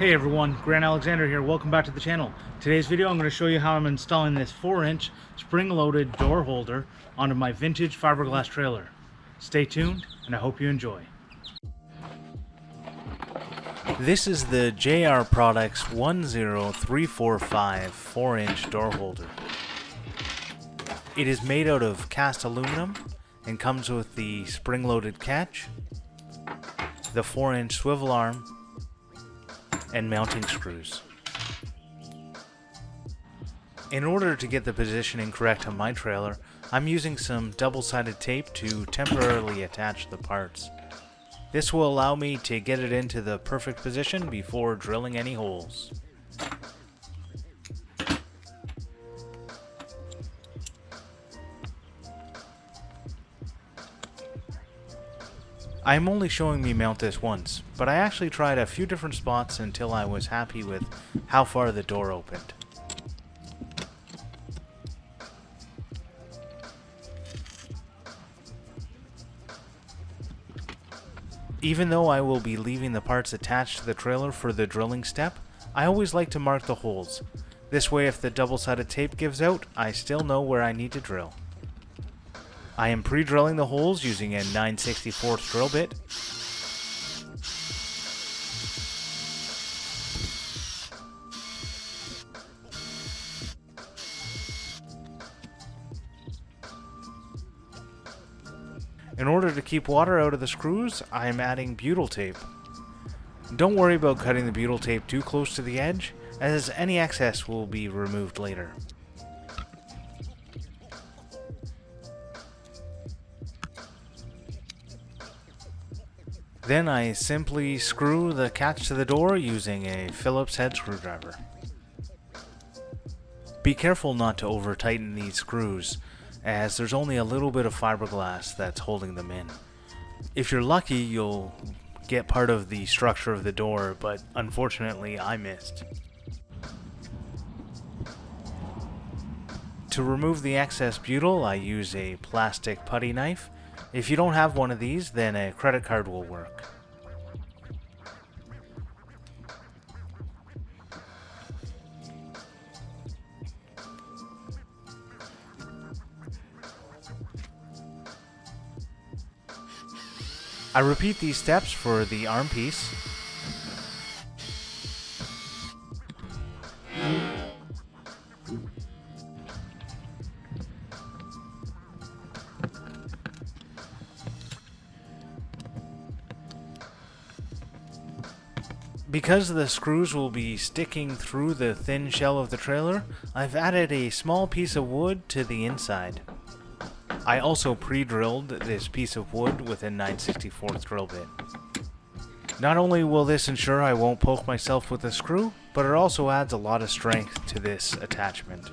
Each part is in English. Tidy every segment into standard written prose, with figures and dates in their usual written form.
Hey everyone, Grant Alexander here. Welcome back to the channel. Today's video I'm going to show you how I'm installing this 4-inch spring-loaded door holder onto my vintage fiberglass trailer. Stay tuned and I hope you enjoy. This is the JR Products 10345 4-inch door holder. It is made out of cast aluminum and comes with the spring-loaded catch, the 4-inch swivel arm, and mounting screws. In order to get the positioning correct on my trailer, I'm using some double-sided tape to temporarily attach the parts. This will allow me to get it into the perfect position before drilling any holes. I am only showing me mount this once, but I actually tried a few different spots until I was happy with how far the door opened. Even though I will be leaving the parts attached to the trailer for the drilling step, I always like to mark the holes. This way, if the double-sided tape gives out, I still know where I need to drill. I am pre-drilling the holes using a 9/64 drill bit. In order to keep water out of the screws, I am adding butyl tape. Don't worry about cutting the butyl tape too close to the edge, as any excess will be removed later. Then I simply screw the catch to the door using a Phillips head screwdriver. Be careful not to over tighten these screws, as there's only a little bit of fiberglass that's holding them in. If you're lucky, you'll get part of the structure of the door, but unfortunately I missed. To remove the excess butyl, I use a plastic putty knife. If you don't have one of these, then a credit card will work. I repeat these steps for the arm piece. Because the screws will be sticking through the thin shell of the trailer, I've added a small piece of wood to the inside. I also pre-drilled this piece of wood with a 9/64 drill bit. Not only will this ensure I won't poke myself with a screw, but it also adds a lot of strength to this attachment.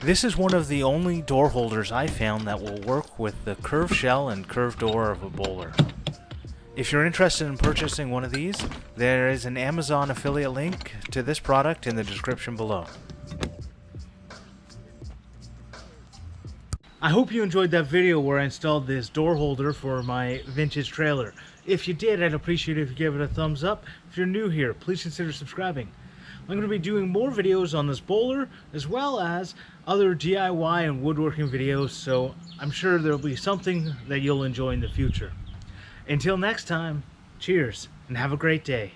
This is one of the only door holders I found that will work with the curved shell and curved door of a boler. If you're interested in purchasing one of these, there is an Amazon affiliate link to this product in the description below. I hope you enjoyed that video where I installed this door holder for my vintage trailer. If you did, I'd appreciate it if you give it a thumbs up. If you're new here, please consider subscribing. I'm going to be doing more videos on this boler, as well as other DIY and woodworking videos, so I'm sure there'll be something that you'll enjoy in the future. Until next time, cheers, and have a great day.